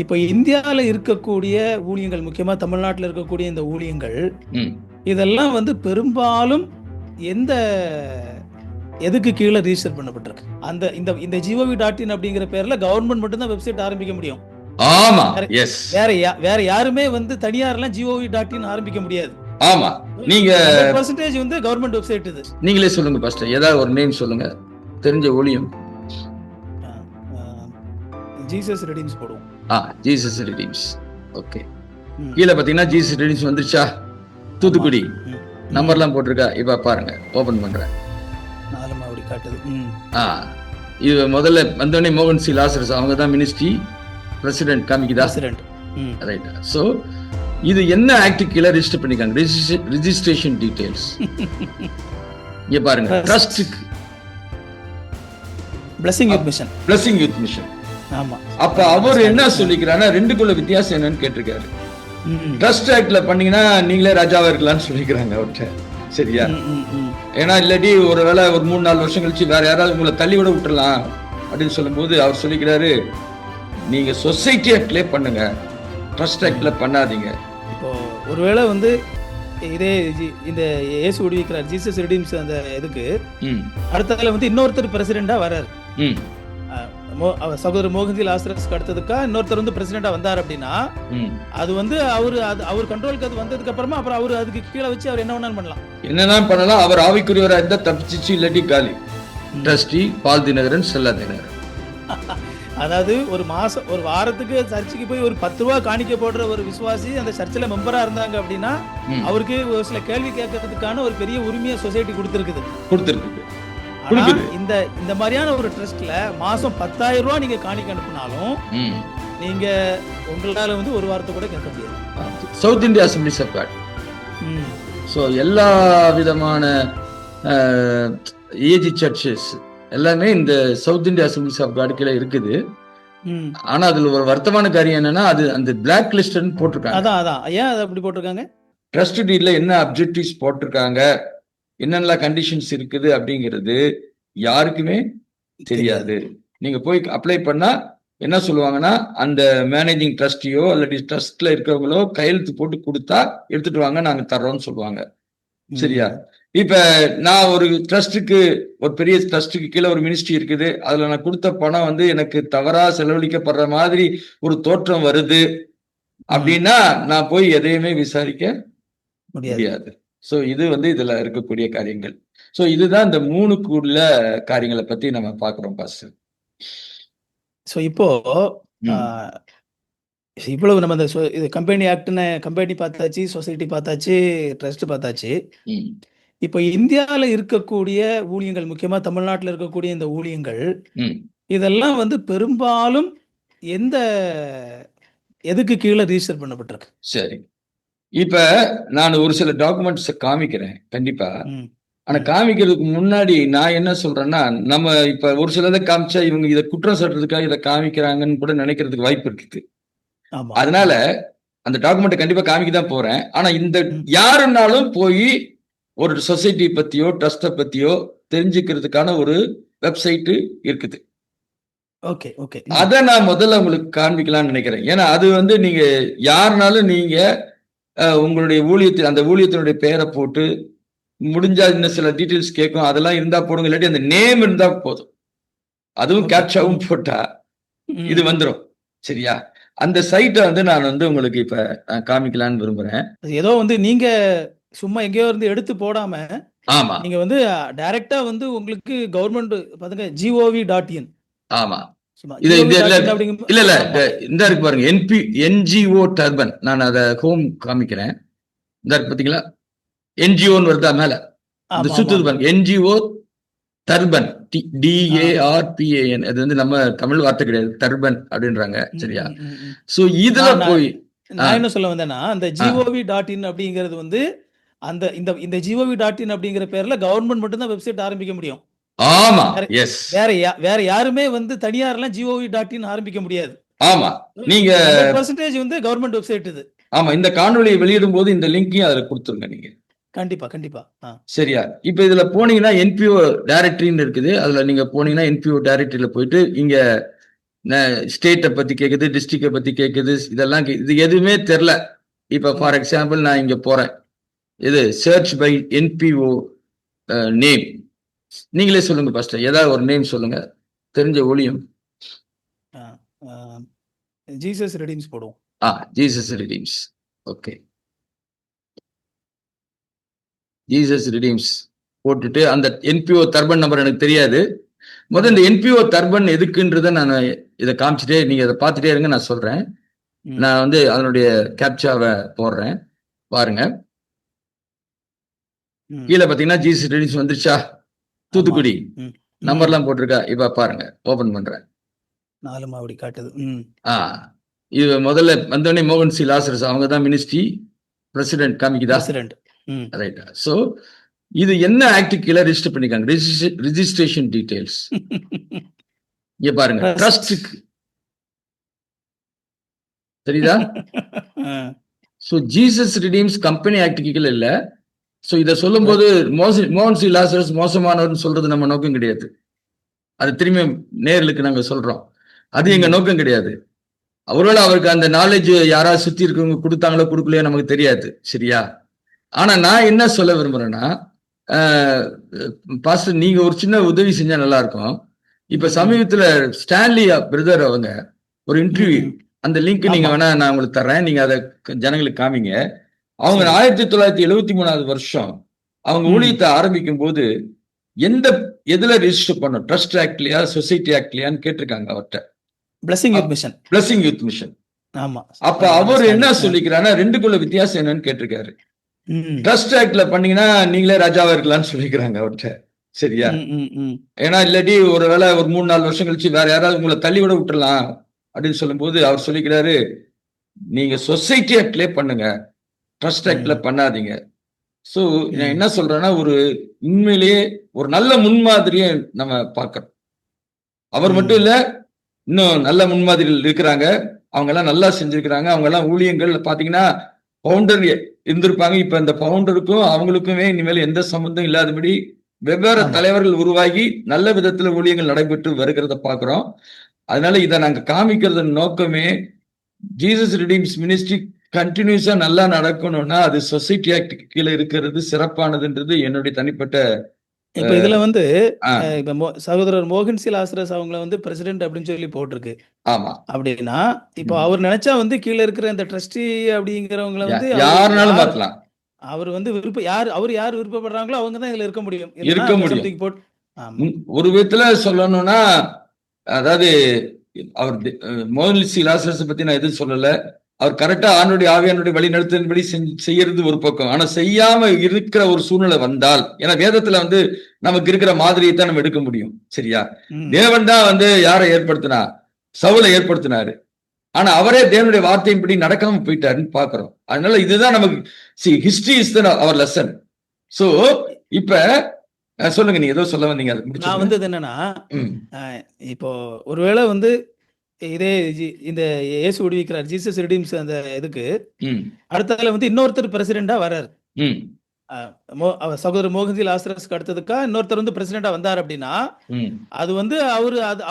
இப்போ இந்தியாவில் இருக்கக்கூடிய ஊழியங்கள், முக்கியமாக தமிழ்நாட்டில் இருக்கக்கூடிய இந்த ஊழியங்கள், இதெல்லாம் வந்து பெரும்பாலும் எந்த எதுக்கு கீழே ரிஜிஸ்டர் பண்ணப்பட்டிருக்கு? அந்த இந்த இந்த GOV.in அப்படிங்கிற பேர்ல கவர்மெண்ட் மட்டும் தான் வெப்சைட் ஆரம்பிக்க முடியும். ஆமா, எஸ். வேற யாருமே வந்து தனியார்லாம் GOV.in ஆரம்பிக்க முடியாது. ஆமா, நீங்க 100% வந்து கவர்மெண்ட் வெப்சைட் இது. நீங்களே சொல்லுங்க ஃபர்ஸ்ட், ஏதாவது ஒரு நேம் சொல்லுங்க, தெரிஞ்ச ஊழியம். ஜீசஸ் ரெடீம்ஸ் போடுவோம். Jesus redeems. ஓகே, கீழே பாத்தீங்கன்னா ஜீசஸ் ரெடீம்ஸ் வந்துருச்சா? தூத்துக்குடி நம்பர்லாம் போட்டிருக்கா. இப்ப பாருங்க, ஓபன் பண்றேன். 4 அப்படி காட்டுது. இது முதல்ல வந்தோடனே மோகன் சி லாசரஸ் அவங்க தான் மினிஸ்ட்ரி பிரசிடென்ட் காமிக்குதா? ரைட். சோ இது என்ன ஆக்ட் கீழே ரெஜிஸ்டர் பண்ணிருக்காங்க? ரெஜிஸ்ட்ரேஷன் டீடைல்ஸ் இங்க பாருங்க. Trust blessing youth mission. ஆமா. அப்ப அவர் என்ன சொல்லிக்கிறாருன்னா, ரெண்டுக்குள்ள வித்தியாசம் என்னன்னு கேட்டிருக்காரு. ட்ரஸ்ட் ஆக்ட்ல பண்ணீங்கன்னா நீங்களே ராஜாவா இருக்கலாம்னு சொல்லிக்கிறாங்க அவர்கிட்ட. சரியா? ஏன்னா இல்லாட்டி ஒருவேளை ஒரு 3-4 வருஷம் கழிச்சு வேற யாராவது உங்களை தள்ளி விட விட்டுறலாம் அப்படின்னு சொல்லும் போது அவர் சொல்லிக்கிறாரு, நீங்க சொசைட்டி ஆக்ட்ல பண்ணுங்க, ட்ரஸ்ட் ஆக்ட்ல பண்ணாதீங்க. இப்போ ஒருவேளை வந்து இதே இந்த இயேசு விடுவிக்கிறார் ஜீசஸ் ரெடீம்ஸ் அந்த இதுக்கு அடுத்ததுல வந்து இன்னொருத்தர் பிரசிடெண்டா வர்றாரு. சகோதரர் மோகன்ஜி லாசரஸ்க்கு அடுத்ததுக்கா இன்னொருத்தர் வந்து பிரசிடெண்டா வந்தார் அப்படின்னா, அது வந்து அவர் கண்ட்ரோலுக்கு அது வந்ததுக்கு அப்புறமா அப்புறம் அவர் அதுக்கு கீழே வச்சு அவர் என்ன வேணாலும் பண்ணலாம். அவர் ஆவிக்குரியவரா இருந்தா தப்பிச்சிச்சு, இல்லாட்டி காலி. ட்ரஸ்டி பால் தினகரன், செல்லா தினகரன். அதாவது ஒரு வாரத்துக்கு சர்ச்சுக்கு போய் ஒரு 10 ரூபா காணிக்க போடுற ஒரு விசுவாசி அந்த சர்ச்சில் மெம்பரா இருந்தாங்க அப்படின்னா, அவருக்கு ஒரு சில கேள்வி கேட்கறதுக்கான ஒரு பெரிய உரிமையை சொசைட்டி கொடுத்திருக்கு. இந்த மாதிரியான ஒரு ட்ரஸ்ட்ல மாசம் 10,000 ரூபாய் நீங்க காணிக்க அனுப்பினாலும் நீங்க உங்களால வந்து ஒரு வாரத்தை கூட கேட்க முடியாது. South India assemblies of God. So எல்லா விதமான ஏஜி சர்ச்சஸ் எல்லாமே இந்த south India assemblies of God கீழே இருக்குது. ஆனா அதுல ஒரு வருத்தமான காரியம் என்னன்னா, அது அந்த பிளாக் லிஸ்ட்னு போட்டிருக்காங்க. அதான் ஏன் அதை அப்படி போட்டிருக்காங்க? ட்ரஸ்ட் டீட்ல என்ன அப்ஜெக்டிவ்ஸ் போட்டிருக்காங்க, என்னென்ன கண்டிஷன்ஸ் இருக்குது அப்படிங்கிறது யாருக்குமே தெரியாது. நீங்க போய் அப்ளை பண்ணா என்ன சொல்லுவாங்கன்னா, அந்த மேனேஜிங் ட்ரஸ்டியோ அல்லது ட்ரஸ்ட்ல இருக்கிறவங்களோ கையெழுத்து போட்டு கொடுத்தா எடுத்துட்டு வாங்க, நாங்க தர்றோம்னு சொல்லுவாங்க. சரியா? இப்ப நான் ஒரு ட்ரஸ்டுக்கு, ஒரு பெரிய ட்ரஸ்டுக்கு கீழே ஒரு மினிஸ்ட்ரி இருக்குது, அதுல நான் கொடுத்த பணம் வந்து எனக்கு தவறா செலவழிக்கப்படுற மாதிரி ஒரு தோற்றம் வருது அப்படின்னா நான் போய் எதையுமே விசாரிக்க முடியாது. சோ இது வந்து இதுல இருக்கக்கூடிய காரியங்கள். சோ இதுதான் இந்த 3க்குள்ள காரியங்களை பத்தி நம்ம பாக்குறோம் பாஸ்டர். சோ இப்போ இவ்வளவு நம்ம இந்த கம்பெனி ஆக்ட்னு கம்பெனி பார்த்தாச்சு, சொசைட்டி பார்த்தாச்சு, ட்ரஸ்ட் பார்த்தாச்சு. இப்போ இந்தியாவில் இருக்கக்கூடிய ஊழியங்கள், முக்கியமா தமிழ்நாட்டில் இருக்கக்கூடிய இந்த ஊழியங்கள், இதெல்லாம் வந்து பெரும்பாலும் எதுக்கு கீழே ரிஜிஸ்டர் பண்ணப்பட்டிருக்கு? சரி, இப்ப நான் ஒரு சில டாக்குமெண்ட்ஸ் காமிக்கிறேன் கண்டிப்பா. ஆனா காமிக்கிறதுக்கு முன்னாடி நான் என்ன சொல்றேன்னா, நம்ம இப்ப ஒரு சிலதை காமிச்சா இவங்க இதை குற்றம் சாட்டுறதுக்காக இதை காமிக்கிறாங்கன்னு கூட நினைக்கிறதுக்கு வாய்ப்பு இருக்குது. அதனால அந்த டாக்குமெண்ட் கண்டிப்பா காமிக்க தான் போறேன். ஆனா இந்த யாருன்னாலும் போய் ஒரு சொசைட்டி பத்தியோ ட்ரஸ்ட பத்தியோ தெரிஞ்சுக்கிறதுக்கான ஒரு வெப்சைட் இருக்குது. அத நான் முதல்ல உங்களுக்கு காண்பிக்கலாம்னு நினைக்கிறேன். ஏன்னா அது வந்து நீங்க யாருனாலும் நீங்க உங்களுடைய அந்த ஊழியத்தினுடைய பெயரை போட்டு, முடிஞ்சா இன்னும் சில டீட்டெயில்ஸ் கேட்கும், அதெல்லாம் இருந்தா போடுங்க, இல்லாட்டி அந்த நேம் இருந்தா போதும், அதுவும் கேப்சாவும் போட்டா இது வந்துடும். சரியா? அந்த சைட்டை வந்து நான் வந்து உங்களுக்கு இப்ப காமிக்கலான்னு விரும்புறேன். ஏதோ வந்து நீங்க சும்மா எங்கேயோ இருந்து எடுத்து போடாம, ஆமா, நீங்க வந்து டைரக்டா வந்து உங்களுக்கு கவர்மெண்ட் பாருங்க GOV.in. ஆமா, இது இல்ல இந்த இருக்கு பாருங்க, NGO டர்பன். நான் அதை ஹோம் காமிக்கிறேன். இந்த இருக்கு பாத்தீங்களா, NGOன்னு வருதா மேல, இந்த சுத்துது பாருங்க, NGO டர்பன், DARPAN. அது வந்து நம்ம தமிழ் வார்த்தை கிடையாது, டர்பன் அப்படின்றாங்க. சரியா? சோ இதுல போய் நான் என்ன சொல்ல வந்தேன்னா, அந்த GOV.in அப்படிங்கிறது வந்து இந்த GOV.in அப்படிங்கிற பேர்ல கவர்மெண்ட் மட்டும் தான் வெப்சைட் ஆரம்பிக்க முடியும். ஆமா, எஸ். வேற யாருமே வந்து தனியார்லாம் GOV.in ஆரம்பிக்க முடியாது. ஆமா, நீங்க 100% வந்து கவர்மெண்ட் வெப்சைட் இது. ஆமா, இந்த காணொலியை வெளியிடும் போது இந்த லிங்கையும் அதுல கொடுத்துருங்க நீங்க. கண்டிப்பா. சரியா? இப்ப இதுல போனீங்கன்னா NPO டைரக்டரின்னு இருக்குது. அதுல நீங்க போனீங்கன்னா NPO டைரக்டரியில போயிட்டு இங்க ஸ்டேட்டை பத்தி கேக்குது, டிஸ்ட்ரிக்டை பத்தி கேக்குது, இதெல்லாம் இது எதுவுமே தெரில. இப்ப ஃபார் எக்ஸாம்பிள் நான் இங்க போறேன், இது சர்ச் பை என்பிஓ நேம். நீங்களே சொல்லுங்க பாஸ்டர், ஏதாவது ஒரு நேம் சொல்லுங்க தெரிஞ்ச ஊழியம். ஜீசஸ் ரெடீம்ஸ் போடுவோம். Jesus redeems. Okay, Jesus redeems போட்டுட்டு அந்த என்பிஓ தர்பன் நம்பர் எனக்கு தெரியாது. முதல்ல இந்த என்பிஓ தர்பன் எதுக்குன்றத நான் இதை காமிச்சிட்டே, நீங்க அதை பார்த்துட்டே இருங்க, நான் சொல்றேன். நான் வந்து அதனுடைய கேப்சாவை போடுறேன் பாருங்க. கீழே பாத்தீங்கன்னா ஜீசஸ் ரெடீம்ஸ் வந்துருச்சா, தூத்துக்குடி நம்பர்லாம் போட்டிருக்கா. இப்ப பாருங்க, ஓபன் பண்றேன். 4 மாவடி காட்டுது. இது முதல்ல வந்தோடனே மோகன் சி லாசரஸ் அவங்க தான் மினிஸ்ட்ரி பிரசிடென்ட் காமிக்குதா? ரைட்டா. சோ இது என்ன ஆக்ட் கீழே ரெஜிஸ்டர் பண்ணிருக்காங்க, ரெஜிஸ்ட்ரேஷன் டீடைல்ஸ். இங்க பாருங்க, ட்ரஸ்டுக்கு தெரியுதா? So Jesus redeems company act கீழே இல்ல. சோ இத சொல்லும் போது மோகன் சி லாசரஸ் மோசமானவர்னு சொல்றது நம்ம நோக்கம் கிடையாது. அது திரும்பி நேர்களுக்கு நாங்க சொல்றோம், அது எங்க நோக்கம் கிடையாது. ஒருவேளை அவருக்கு அந்த நாலேஜ் யாராவது சுத்தி இருக்கவங்க கொடுத்தாங்களோ கொடுக்கலையோ நமக்கு தெரியாது, சரியா? ஆனா நான் என்ன சொல்ல விரும்புறேன்னா, பாஸ்டர் நீங்க ஒரு சின்ன உதவி செஞ்சா நல்லா இருக்கும். இப்ப சமீபத்துல ஸ்டான்லி பிரதர் அவங்க ஒரு இன்டர்வியூ, அந்த லிங்க் நீங்க வேணா நான் உங்களுக்கு தர்றேன், நீங்க அதை ஜனங்களுக்கு காமிங்க. அவங்க 1973 வருஷம் அவங்க ஊழியத்தை ஆரம்பிக்கும் போது எதுல ரெஜிஸ்டர் பண்ணும், ட்ரஸ்ட் ஆக்ட்லயா சொசைட்டி ஆக்ட்லயான்னு கேட்டிருக்காங்க அவர்கிட்ட. Blessing youth mission. Blessing youth mission. ஆமா. அப்ப அவர் என்ன சொல்லிக்கிறாருன்னா, ரெண்டுக்குள்ள வித்தியாசம் என்னன்னு கேட்டிருக்காரு. ட்ரஸ்ட் ஆக்ட்ல பண்ணீங்கன்னா நீங்களே ராஜாவா இருக்கலாம்னு சொல்லிக்கிறாங்க அவர்கிட்ட, சரியா? ஏன்னா இல்லாட்டி ஒருவேளை ஒரு 3-4 வருஷம் கழிச்சு வேற யாராவது உங்களை தள்ளி விட விட்டுறலாம் அப்படின்னு சொல்லும் போது அவர் சொல்லிக்கிறாரு, நீங்க சொசைட்டி ஆக்ட்லயே பண்ணுங்க, ட்ரஸ்ட் ஆக்ட்ல பண்ணாதீங்க. சோ நான் என்ன சொல்றேன்னா, ஒரு உண்மையிலேயே ஒரு நல்ல முன்மாதிரியை நம்ம பார்க்கறோம். அவர் மட்டும் இல்ல, இன்னும் நல்ல முன்மாதிரிகள் இருக்கிறாங்க, அவங்க எல்லாம் நல்லா செஞ்சிருக்கிறாங்க. அவங்க எல்லாம் ஊழியங்கள் பாத்தீங்கன்னா பவுண்டர் இருந்திருப்பாங்க. இப்ப இந்த பவுண்டருக்கும் அவங்களுக்குமே இனிமேல் எந்த சம்பந்தம் இல்லாதபடி வெவ்வேறு தலைவர்கள் உருவாகி நல்ல விதத்துல ஊழியங்கள் நடைபெற்று வருகிறத பாக்குறோம். அதனால இதை நாங்க காமிக்கிறது நோக்கமே, ஜீசஸ் ரிடீம்ஸ் மினிஸ்ட்ரி கண்டினியூஸா நல்லா நடக்கணும்னா அது சொசைட்டி ஆக்ட் கீழே இருக்கிறது சிறப்பானதுன்றது என்னுடைய தனிப்பட்ட. இப்ப இதுல வந்து இப்ப சகோதரர் மோகன் சி லாசரஸ் அவங்கள வந்து பிரசிடென்ட் அப்படின்னு சொல்லி போட்டிருக்கு. ஆமா. அப்படின்னா இப்போ அவர் நினைச்சா வந்து கீழே இருக்கிற இந்த ட்ரஸ்டி அப்படிங்கிறவங்களை வந்து யாருனாலும் மாத்தலாம். அவர் வந்து அவர் யார் விருப்பப்படுறாங்களோ அவங்க தான் இதுல இருக்க முடியும். ஒரு விதத்துல சொல்லணும்னா, அதாவது அவர் மோகன் சி லாசரஸ் பத்தி நான் எதுவும் சொல்லல. அவர் கரெக்டா ஆணுடைய ஆவியானுடைய வழி நடத்தின்படி செய்யறது ஒரு பக்கம். ஆனா செய்யாம இருக்கிற ஒரு சூழ்நிலை வந்தால், ஏன்னா வேதத்துல வந்து நமக்கு இருக்கிற மாதிரியை தான் நம்ம எடுக்க முடியும், சரியா? தேவன் தான் வந்து யாரை ஏற்படுத்தினா, சவுலை ஏற்படுத்தினாரு. ஆனா அவரே தேவனுடைய வார்த்தையின்படி நடக்காம போயிட்டாருன்னு பாக்குறோம். அதனால இதுதான் நமக்கு history is our lesson. So இப்ப சொல்லுங்க, நீங்க ஏதோ சொல்ல வந்தீங்க. நான் வந்து என்னன்னா, இப்போ ஒருவேளை வந்து இதே இந்த இயேசு விடுவிக்கிறார் ஜீசஸ் ரிடீம்ஸ் அந்த இதுக்கு அடுத்ததுல வந்து இன்னொருத்தர் பிரசிடென்டா வர்றாரு. சகோதரர் மோகன்ஜி லாசரஸ்க்கு அடுத்ததுக்கா இன்னொருத்தர் வந்து பிரசிடென்டா வந்தார் அப்படின்னா, அது வந்து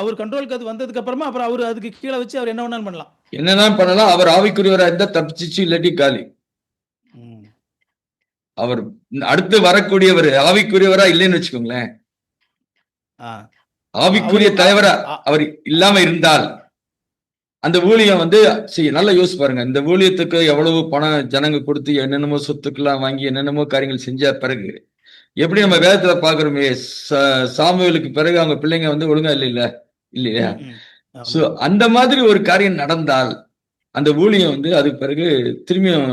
அவர் கண்ட்ரோலுக்கு அது வந்ததுக்கு அப்புறமா அப்புறம் அவர் அதுக்கு கீழே வச்சு அவர் என்ன வேணாலும் பண்ணலாம், என்னென்ன பண்ணலாம். அவர் ஆவிக்குரியவரா இருந்தா தப்பிச்சிச்சு, இல்லாட்டி காலி. அவர் அடுத்து வரக்கூடியவர் ஆவிக்குரியவரா இல்லைன்னு வச்சுக்கோங்களேன், ஆவிக்குரிய தலைவரா அவர் இல்லாம இருந்தால் அந்த ஊழியம் வந்து நல்லா யோசிச்சு பாருங்க. இந்த ஊழியத்துக்கு எவ்வளவு பணம் ஜனங்க கொடுத்து என்னென்னமோ சொத்துக்கெல்லாம் வாங்கி என்னென்னமோ காரியங்கள் செஞ்ச பிறகு எப்படி நம்ம வேதத்துல பாக்குறோமே, சாமுவேலுக்கு பிறகு அவங்க பிள்ளைங்க வந்து ஒழுங்கா இல்லையா? சோ அந்த மாதிரி ஒரு காரியம் நடந்தால் அந்த ஊழியம் வந்து அதுக்கு பிறகு திரும்பியும்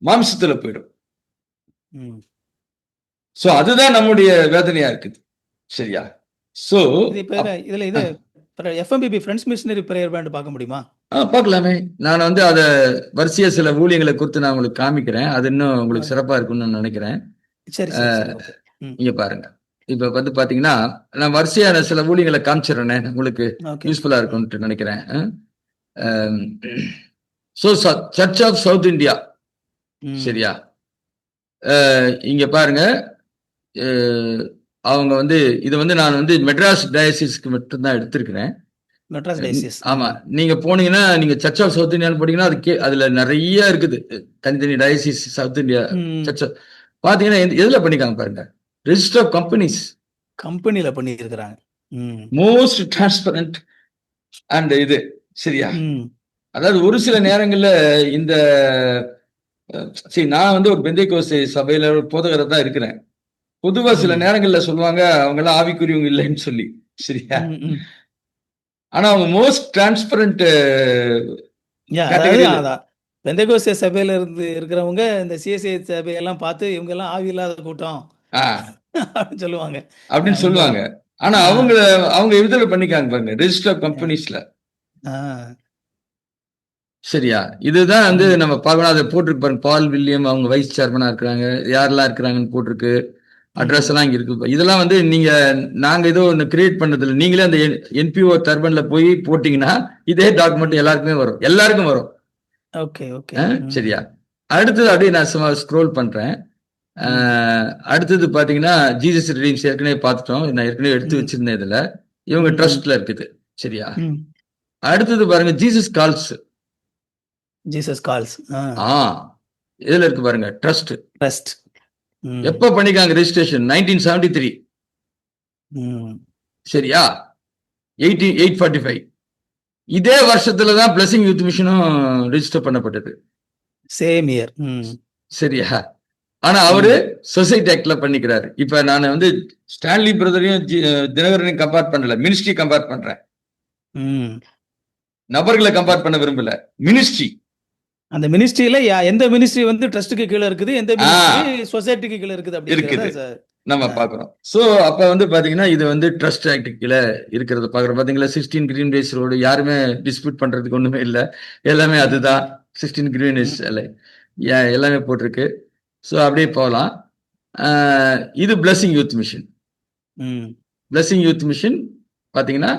மாம்சத்துல போயிடும். சோ அதுதான் நம்முடைய வேதனையா இருக்குது, சரியா? சோ இதுல இது FMBP friends missionary prayer band பார்க்க முடியுமா? பார்க்கலாமே. நான் வந்து அதை வரிசையா சில ஊழியங்களை குறித்து நான் உங்களுக்கு காமிக்கிறேன். அது இன்னும் உங்களுக்கு சிறப்பா இருக்கும்னு நினைக்கிறேன். சரி, இங்க பாருங்க. இப்ப வந்து பாத்தீங்கன்னா நான் வரிசையான சில ஊழியங்களை காமிச்சிடறேனே, உங்களுக்கு யூஸ்ஃபுல்லா இருக்கும்னு நினைக்கிறேன். சர்ச் ஆஃப் சவுத் இந்தியா, சரியா? இங்க பாருங்க, அவங்க வந்து இது வந்து நான் வந்து மெட்ராஸ் டயசிஸ்க்கு மட்டும்தான் எடுத்திருக்கிறேன். மெட்ராஸ் டயசிஸ். ஆமா, நீங்க போனீங்கன்னா நீங்க சர்ச் ஆஃப் சவுத் இந்தியான்னு போனீங்கன்னா அதுல நிறைய இருக்குது. தனித்தனி டயசிஸ் சவுத் இந்தியா சர்ச் பாத்தீங்கன்னா எதுல பண்ணிக்காங்க பாருங்க, ரெஜிஸ்டர் ஆஃப் கம்பெனிஸ். கம்பெனில பண்ணி இருக்கிறாங்க. மோஸ்ட் டிரான்ஸ்பரண்ட் அண்ட் இது சரியா. அதாவது ஒரு சில நேரங்கள்ல இந்த சரி, நான் வந்து ஒரு பெந்தைக்கோஸ்து சபையில ஒரு போதகரை தான் இருக்கிறேன். பொதுவா சில நேரங்கள்ல சொல்லுவாங்க அவங்க எல்லாம் ஆவிக்குரியவங்க இல்லைன்னு சொல்லி, சரியா. ஆனா அவங்க மோஸ்ட் டிரான்ஸ்பரண்ட் பெந்தகோஸ்தே சபையில இருந்து இருக்கிறவங்க இந்த சிஎஸ்ஐ சபையெல்லாம் பார்த்து இவங்க எல்லாம் ஆவி இல்லாத கூட்டம் அப்படின்னு சொல்லுவாங்க அப்படின்னு சொல்லுவாங்க. ஆனா அவங்க இதுல பண்ணிக்காங்க பாருங்க, ரெஜிஸ்டர் ஆஃப் கம்பெனிஸ்ல. சரியா, இதுதான் வந்து நம்ம பார்க்கணும். அதை போட்டிருக்கு பாருங்க, பால் வில்லியம் அவங்க வைஸ் சேர்மனா இருக்கிறாங்க, யாரெல்லாம் இருக்கிறாங்கன்னு போட்டிருக்கு. அட்ரஸ் எல்லாம் இங்க இருக்கு. இதெல்லாம் வந்து நீங்க நாங்க ஏதோ ஒன்று கிரியேட் பண்ணதில்லை. நீங்களே அந்த என்பிஓ டர்பன்ல போய் போட்டீங்கன்னா இதே டாக்குமெண்ட் எல்லாருக்குமே வரும், எல்லாருக்கும் வரும். ஓகே ஓகே, சரியா. அடுத்தது அப்படியே நான் சும்மா ஸ்க்ரோல் பண்றேன். அடுத்தது பாத்தீங்கன்னா ஜீசஸ் ரீடிங்ஸ் ஏற்கனவே பார்த்துட்டோம். நான் ஏற்கனவே எடுத்து வச்சிருந்தேன். இதுல இவங்க ட்ரஸ்ட்ல இருக்குது, சரியா. அடுத்தது பாருங்க, ஜீசஸ் கால்ஸ். ஜீசஸ் கால்ஸ் இதுல இருக்கு பாருங்க, ட்ரஸ்ட். ட்ரஸ்ட் எப்ப பண்ணிக்காங்க ரெஜிஸ்ட்ரேஷன்? 1973, சரியா. 845 இதே வருஷத்துலதான் பிளஸிங் யூத் மிஷனும் ரெஜிஸ்டர் பண்ணப்பட்டது. சேம் இயர், சரியா. ஆனா அவரு சொசைட்டி ஆக்ட்ல பண்ணிக்கிறாரு. இப்ப நான் வந்து ஸ்டான்லி பிரதரையும் தினகரனையும் கம்பேர் பண்ணல, மினிஸ்ட்ரி கம்பேர் பண்றேன். நபர்களை கம்பேர் பண்ண விரும்பல, மினிஸ்ட்ரி. அந்த மினிஸ்ட்ரியில எந்த மினிஸ்ட்ரி வந்து ட்ரஸ்டுக்கு கீழே இருக்குது, எந்த மினிஸ்ட்ரி சொசைட்டிக்கு கீழே இருக்குது அப்படி இருக்குது நம்ம பாக்குறோம். சோ அப்ப வந்து பாத்தீங்கன்னா இது வந்து ட்ரஸ்ட் ஆக்ட் கீழே இருக்கிறத பாக்குறோம். பாத்தீங்களா, 16 கிரீன் வேஸ் ரோடு, யாருமே டிஸ்பியூட் பண்றதுக்கு ஒண்ணுமே இல்லை, எல்லாமே அதுதான். 16 கிரீன் வேஸ் எல்லாமே போட்டிருக்கு. ஸோ அப்படியே போகலாம். இது blessing youth mission. Blessing youth mission பாத்தீங்கன்னா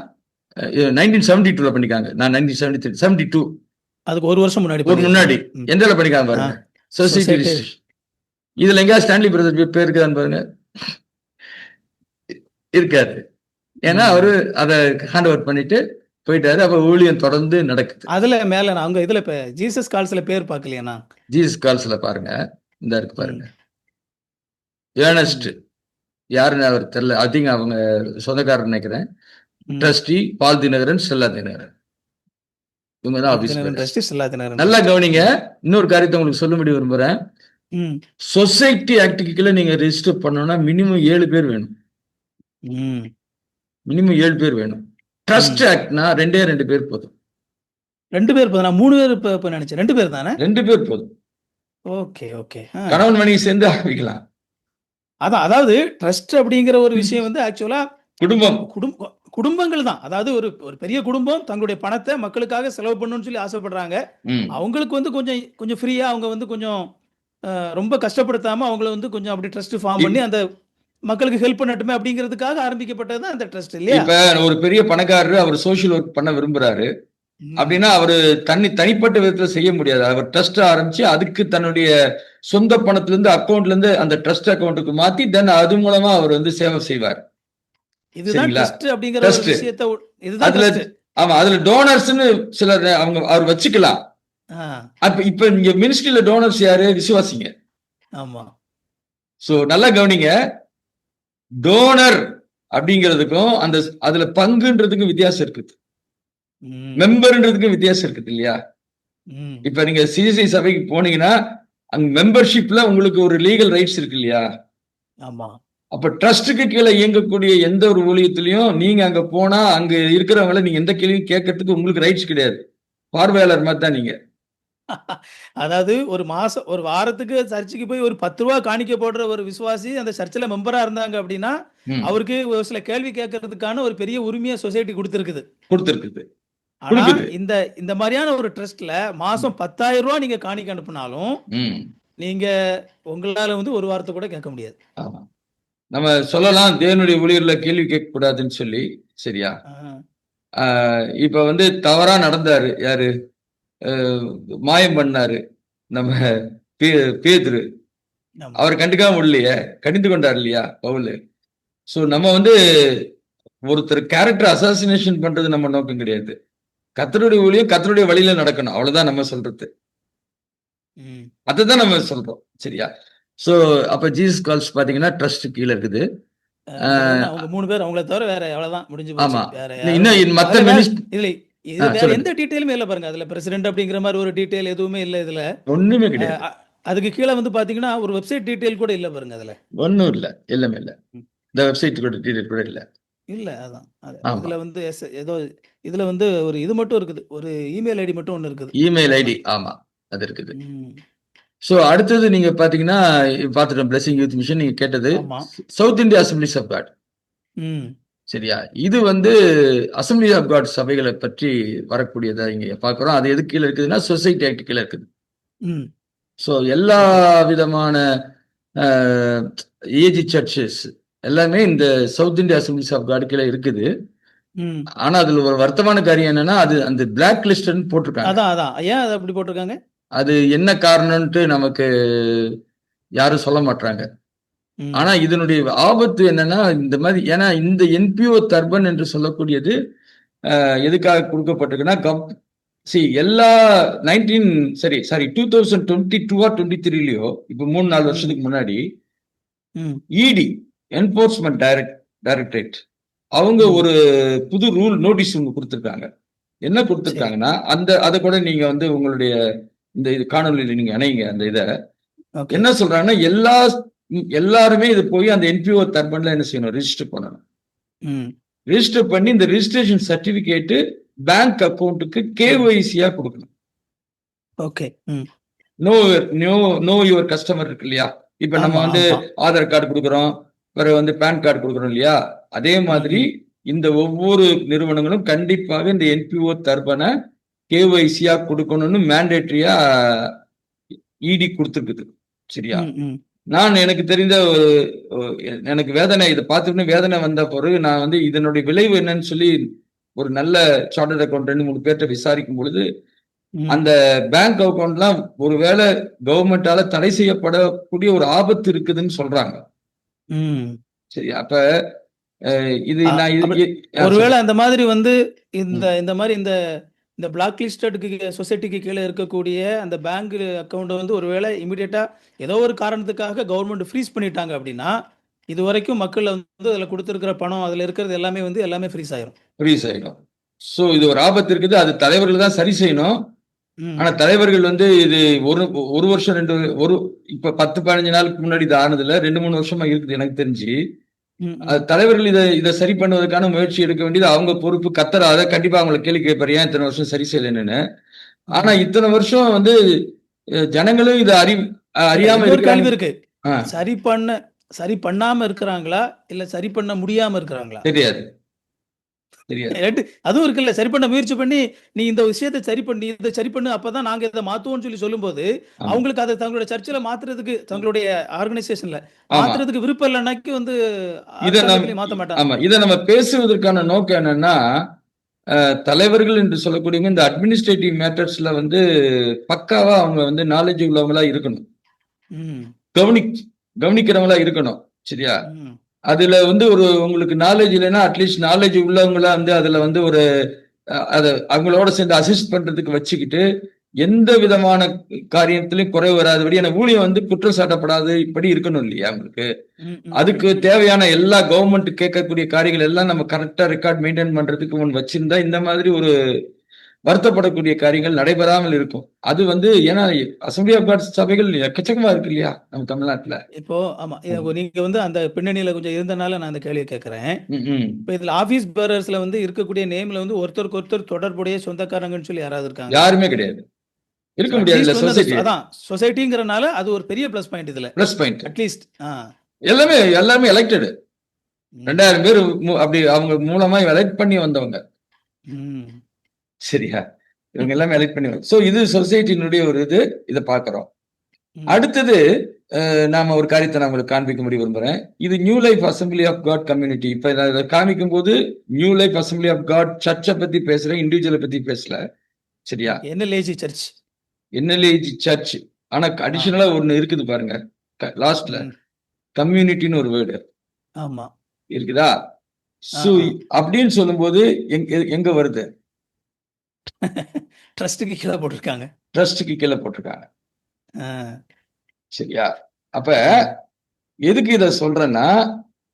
1972 பண்ணிக்காங்க. நான் 1972 அதுக்கு ஒரு வருஷம் முன்னாடி எந்த பண்ணிக்காங்க பாருங்க, சொசைட்டி ரிஜிஸ்ட்ரேஷன். இதுல எங்கேயாவது ஸ்டான்லி பிரதர் பேர் இருக்குதான்னு பாருங்க, இருக்காது. ஏன்னா அவரு அதை ஹேண்ட் ஓவர் பண்ணிட்டு போயிட்டாரு. அப்ப ஊழியம் தொடர்ந்து நடக்குது. அதுல மேல அவங்க இதுல ஜீசஸ் கால்ஸ்ல பேர் பார்க்கலையா? ஜீசஸ் கால்ஸ்ல பாருங்க, இந்த இருக்கு பாருங்க, ஏர்னஸ்ட். யாருன்னு அவர் தெரியல, ஐ திங்க் அவங்க சொந்தக்காரர் நினைக்கிறேன். ட்ரஸ்டி பால் தினகரன், ஸ்டெல்லா தினகரன், இவங்கதான் ஆபீஸ். நல்லா கவனிங்க. இன்னொரு காரியத்தை உங்களுக்கு சொல்லும்படி விரும்புறேன். சொசைட்டி ஆக்டுக்கு கீழே நீங்க ரெஜிஸ்டர் பண்ணணும்னா மினிமம் 7 பேர் வேணும். மினிமம் 7 பேர் வேணும். ட்ரஸ்ட் ஆக்ட்னா 2 பேர் போதும். 2 பேர் போதும். 3 பேர் நினைச்சேன். 2 பேர் தானே? 2 பேர் போதும். Okay okay. கணவன் மனைவி சேர்ந்து ஆரம்பிக்கலாம். அதாவது ட்ரஸ்ட் அப்படிங்கிற ஒரு விஷயம் வந்து ஆக்சுவலா குடும்பங்கள் தான். அதாவது ஒரு பெரிய குடும்பம் தங்களுடைய பணத்தை மக்களுக்காக செலவு பண்ணணும்னு சொல்லி ஆசைப்படுறாங்க. அவங்களுக்கு வந்து கொஞ்சம் ஃப்ரீயா அவங்க வந்து கொஞ்சம் ரொம்ப கஷ்டப்படுத்தாம அவங்கள வந்து கொஞ்சம் அப்படி ட்ரஸ்ட் ஃபார்ம் பண்ணி அந்த மக்களுக்கு ஹெல்ப் பண்ணட்டுமே அப்படிங்கிறதுக்காக ஆரம்பிக்கப்பட்டது தான் அந்த ட்ரஸ்ட், இல்லையா? இப்ப ஒரு பெரிய பணக்காரரு அவர் சோஷியல் ஒர்க் பண்ண விரும்புறாரு அப்படின்னா அவரு தனிப்பட்ட விதத்துல செய்ய முடியாது. அவர் ட்ரஸ்ட் ஆரம்பிச்சு அதுக்கு தன்னுடைய சொந்த பணத்துல இருந்து அக்கௌண்ட்ல இருந்து அந்த ட்ரஸ்ட் அக்கௌண்ட்டுக்கு மாத்தி தென் அது மூலமா அவர் வந்து சேவை செய்வார். இதுதான் ட்ரஸ்ட் அப்படிங்கிற ஒரு விஷயத்தை, இதுதான் ட்ரஸ்ட். ஆமா, அதுல டோனர்ஸ்னு சிலர் அவர் வச்சுக்கலாம். இப்ப இங்க மினிஸ்ட்ரியில டோனர்ஸ் யாரு? விசுவாசிங்க. ஆமா. சோ நல்லா கவனிங்க, டோனர் அப்படிங்கிறதுக்கும் அந்த அதுல பங்குன்றதுக்கும் வித்தியாசம் இருக்குது, மெம்பர்ன்றதுக்கும் வித்தியாசம் இருக்குது, இல்லையா? இப்ப நீங்க சிஎஸ்ஐ சபைக்கு போனீங்கன்னா அங்க மெம்பர்ஷிப்ல உங்களுக்கு ஒரு லீகல் ரைட்ஸ் இருக்கு, இல்லையா? ஆமா. அப்ப ட்ரஸ்டுக்கு கீழே இயங்கக்கூடிய எந்த ஒரு ஊழியத்திலையும் நீங்க அங்க போனா அங்க இருக்கிறவங்கள நீங்க எந்த கேள்வியும் கேட்கறதுக்கு உங்களுக்கு ரைட்ஸ் கிடையாது. பார்வையாளர் மாதிரி தான் நீங்க. அதாவது ஒரு வாரத்துக்கு சர்ச்சுக்கு போய் ஒரு 10 ரூபா காணிக்க போடுற ஒரு விசுவாசி அந்த சர்ச்சில் மெம்பரா இருந்தாங்க அப்படின்னா அவருக்கு ஒரு சில கேள்வி கேட்கறதுக்கான ஒரு பெரிய உரிமையை சொசைட்டி கொடுத்திருக்குது. ஆனா இந்த மாதிரியான ஒரு ட்ரஸ்ட்ல மாசம் 10,000 ரூபாய் நீங்க காணிக்க அனுப்புனாலும் நீங்க உங்களால வந்து ஒரு வாரத்தை கூட கேட்க முடியாது. நம்ம சொல்லலாம் தேவனுடைய ஊழியர்ல கேள்வி கேட்க கூடாதுன்னு சொல்லி, சரியா? இப்ப வந்து தவறா நடந்தாரு யாரு? மாயம் பண்ணாரு நம்ம பேதுரு. அவர் கண்டுக்காம இல்லையே, கடிந்து கொண்டார் இல்லையா பவுல்? சோ நம்ம வந்து ஒருத்தர் கேரக்டர் அசாசினேஷன் பண்றது நம்ம நோக்கம் கிடையாது. கர்த்தருடைய ஊழியம் கர்த்தருடைய வழியில நடக்கணும், அவ்வளவுதான் நம்ம சொல்றது. அதுதான் நம்ம சொல்றோம், சரியா? சோ அப்ப ஜீசஸ் கால்ஸ் பாத்தீங்கன்னா ட்ரஸ்ட் கீழ இருக்குது. அவங்க 3 பேர் அவங்கள தவிர வேற அவ்வளவுதான், முடிஞ்சு போச்சு. ஆமா. வேற இன்னும் யாரும் மத்த அதுல மினிஸ்ட்ரி இல்ல. இது வேற எந்த டீட்டெயிலுமே இல்ல பாருங்க. அதுல பிரசிடென்ட் அப்படிங்கிற மாதிரி ஒரு டீட்டெயில் எதுவுமே இல்ல இதுல. ஒண்ணுமே கிடையாது. அதுக்கு கீழே வந்து பாத்தீங்கன்னா ஒரு வெப்சைட் டீட்டெயில் கூட இல்ல பாருங்க அதுல. ஒண்ணும் இல்ல, எல்லாமே இல்ல. இந்த வெப்சைட் கூட டீடைல் கூட இல்ல. இல்ல அதான். ஆமா. இதுல வந்து ஏதோ இதுல வந்து ஒரு இது மட்டும் இருக்குது. ஒரு இமெயில் ஐடி மட்டும் ஒண்ணு இருக்குது. இமெயில் ஐடி, ஆமா, அது இருக்குது. சோ அடுத்தது நீங்க பாத்தீங்கன்னா பாத்துட்டோம், பிளெஸிங் யூத் மிஷன் நீங்க கேட்டது. ஆமா. South India assemblies of God, சரியா? இது வந்து அசம்பிளி ஆஃப் காட் சபைகளை பற்றி வரக்கூடியதா இங்க பாக்குறோம். அது எது கீழே இருக்குதுன்னா சொசைட்டி ஆக்ட் கீழே இருக்குது. சோ எல்லா விதமான ஏஜி சர்ச்சஸ் எல்லாமே இந்த south India assemblies of God கீழே இருக்குது. ஆனா அதுல ஒரு வருத்தமான காரியம் என்னன்னா, அது அந்த பிளாக் லிஸ்ட்னு போட்டிருக்காங்க. அதான் ஏன் அது அப்படி போட்டிருக்காங்க? அது என்ன காரணம்ட்டு நமக்கு யாரும் சொல்ல மாட்டாங்க. ஆனா இதனுடைய ஆபத்து என்னன்னா, இந்த மாதிரி, ஏன்னா இந்த என்பிஓ தர்பன் என்று சொல்லக்கூடியது எதுக்காக கொடுக்கப்பட்டிருக்குன்னா, எல்லா 2022 or 23லயோ இப்ப 3-4 வருஷத்துக்கு முன்னாடி இடி என்போர்ஸ்மெண்ட் டைரக்டரேட் அவங்க ஒரு புது ரூல் நோட்டீஸ் கொடுத்திருக்காங்க. என்ன கொடுத்திருக்காங்கன்னா, அதை கூட நீங்க வந்து உங்களுடைய இந்த இது காணொலியில நீங்க இணைங்க. அந்த இதை என்ன சொல்றாங்கன்னா, எல்லாருமே இது போய் அந்த என்பிஓ தர்பன்ல என்ன செய்யணும், ரிஜிஸ்டர் பண்ணணும். ரிஜிஸ்டர் பண்ணி இந்த ரிஜிஸ்ட்ரேஷன் சர்டிபிகேட் பேங்க் அக்கௌண்ட்டுக்கு கேஒய்சியா கொடுக்கணும். ஓகே. நோ யுவர் கஸ்டமர் இருக்கு இல்லையா? இப்ப நம்ம வந்து ஆதார் கார்டு கொடுக்குறோம், பிறகு வந்து பேன் கார்டு கொடுக்குறோம் இல்லையா? அதே மாதிரி இந்த ஒவ்வொரு நிறுவனங்களும் கண்டிப்பாக இந்த என்பிஓ தர்பனை கேஒய்சியா கொடுக்கணும்னு மேண்டேட்டரியா இடி கொடுத்துருக்குது, சரியா? எனக்கு தெரிந்த எனக்கு வேதனை, இதை பார்த்துட்டு வேதனை வந்த பிறகு நான் வந்து இதனுடைய விளைவு என்னன்னு சொல்லி ஒரு நல்ல சார்ட்டர்ட் அக்கௌண்ட் 2-3 பேர்ட்ட விசாரிக்கும் பொழுது, அந்த பேங்க் அக்கௌண்ட்லாம் ஒருவேளை கவர்மெண்டால தடை செய்யப்படக்கூடிய ஒரு ஆபத்து இருக்குதுன்னு சொல்றாங்க. சரி, அப்ப இது நான் ஒருவேளை அந்த மாதிரி வந்து இந்த மாதிரி இந்த பிளாக் லிஸ்டடுக்கு சொசைட்டிக்கு கீழே இருக்கக்கூடிய அந்த பேங்க் அக்கௌண்ட் வந்து ஒருவேளை இமிடியேட்டா ஏதோ ஒரு காரணத்துக்காக கவர்மெண்ட் ஃப்ரீஸ் பண்ணிட்டாங்க அப்படின்னா, இது வரைக்கும் மக்கள் வந்து அதில் கொடுத்துருக்கிற பணம், அதில் இருக்கிறது எல்லாமே ஃப்ரீஸ் ஆயிரும். ஸோ இது ஒரு ஆபத்து இருக்குது. அது தலைவர்கள் தான் சரி செய்யணும். ஆனா தலைவர்கள் வந்து இது ஒரு வருஷம் இப்ப 10-15 நாளுக்கு முன்னாடி இது ஆனதுல 2-3 வருஷமா இருக்குது எனக்கு தெரிஞ்சு. தலைவர்கள் இதை சரி பண்ணுவதற்கான முயற்சி எடுக்க வேண்டியது அவங்க பொறுப்பு. கத்தர் அதை கண்டிப்பா அவங்களை கேள்வி கேட்பாரு, ஏன் இத்தனை வருஷம் சரி செய்யலன்னு. ஆனா இத்தனை வருஷம் வந்து ஜனங்களும் இதை அறியாம கேள்வி இருக்கு. சரி பண்ணாம இருக்கிறாங்களா இல்ல சரி பண்ண முடியாம இருக்கிறாங்களா தெரியாது. அதுவும் இருக்குல்ல. சரி பண்ண முயற்சி பண்ணி நீ இந்த விஷயத்தை சரி பண்ணு அப்பதான் நாங்க இதை மாத்துவோம்னு சொல்லும்போது, அவங்களுக்கு அதை தங்களுடைய சர்ச்சில் மாத்துறதுக்கு, தங்களுடைய ஆர்கனைசேஷன்ல மாத்துறதுக்கு விருப்பம் இல்லைன்னாக்கி வந்து மாத்த மாட்டாங்க. இதை நம்ம பேசுவதற்கான நோக்கம் என்னன்னா, தலைவர்கள் என்று சொல்லக்கூடிய இந்த அட்மினிஸ்ட்ரேட்டிவ் மேட்டர்ஸ்ல வந்து பக்காவா அவங்க வந்து நாலேஜ் உள்ளவங்களா இருக்கணும், கவனிக்கிறவங்களா இருக்கணும், சரியா? அதுல வந்து உங்களுக்கு நாலேஜ் இல்லைன்னா அட்லீஸ்ட் நாலேஜ் உள்ளவங்களா வந்து அதுல வந்து அவங்களோட சேர்ந்து அசிஸ்ட் பண்றதுக்கு வச்சுக்கிட்டு, எந்த விதமான காரியத்திலையும் குறைவு வராதபடி, எனக்கு ஊழியம் வந்து குற்றம் சாட்டப்படாது இப்படி இருக்கணும் இல்லையா உங்களுக்கு? அதுக்கு தேவையான எல்லா கவர்மெண்ட் கேட்கக்கூடிய காரியங்கள் எல்லாம் நம்ம கரெக்டா ரெக்கார்ட் மெயின்டைன் பண்றதுக்கு ஒன்று வச்சிருந்தா இந்த மாதிரி ஒரு வருத்தப்படக்கூடிய காரியங்கள் நடைபெறாமல் இருக்கும். அது வந்து ஏன்னா அசம்பிளி ஆஃப் காட் சபைகள் எக்கச்சக்கமா இருக்கு இல்லையா நம்ம தமிழ்நாட்டுல. இப்போ ஆமா, நீங்க வந்து அந்த பின்னணியில கொஞ்சம் இருந்தனால நான் அந்த கேள்வியை கேட்கிறேன். இப்போ இதுல ஆபீஸ் பேரர்ஸ்ல வந்து இருக்கக்கூடிய நேம்ல வந்து ஒருத்தருக்கு ஒருத்தர் தொடர்புடைய சொந்தக்காரங்கன்னு சொல்லி யாராவது இருக்காங்க? யாருமே கிடையாது, இருக்க முடியாது. அதான் சொசைட்டிங்கிறனால அது ஒரு பெரிய பிளஸ் பாயிண்ட். இதுல பிளஸ் பாயிண்ட் அட்லீஸ்ட் எல்லாமே எலெக்டட் 2000 பேர் அப்படி அவங்க மூலமா எலெக்ட் பண்ணி வந்தவங்க, சரியா? இவங்க எல்லாமே எலெக்ட் பண்ணி. சோ இது சொசைட்டினுடைய ஒரு இதை பார்க்கிறோம். அடுத்தது நாம ஒரு காரியத்தை நான் உங்களுக்கு காண்பிக்க முடிய விரும்புறேன். இது new life assembly of God community. இப்ப இதை காமிக்கும் போது new life assembly of God சர்ச்சை பத்தி பேசுறேன், இண்டிவிஜுவலை பத்தி பேசல, சரியா? NLAG church. ஆனா அடிஷனலா ஒண்ணு இருக்குது பாருங்க, லாஸ்ட்ல கம்யூனிட்டின்னு ஒரு வேர்டு இருக்குதா? ஸோ அப்படின்னு சொல்லும்போது எங்க வருது? ட்ரஸ்ட்டுக்கு கீழே போட்டிருக்காங்க. ட்ரஸ்ட்டுக்கு கீழே போட்டிருக்காங்க. ஆ. சரியா? அப்ப எதுக்கு இத சொல்றேன்னா,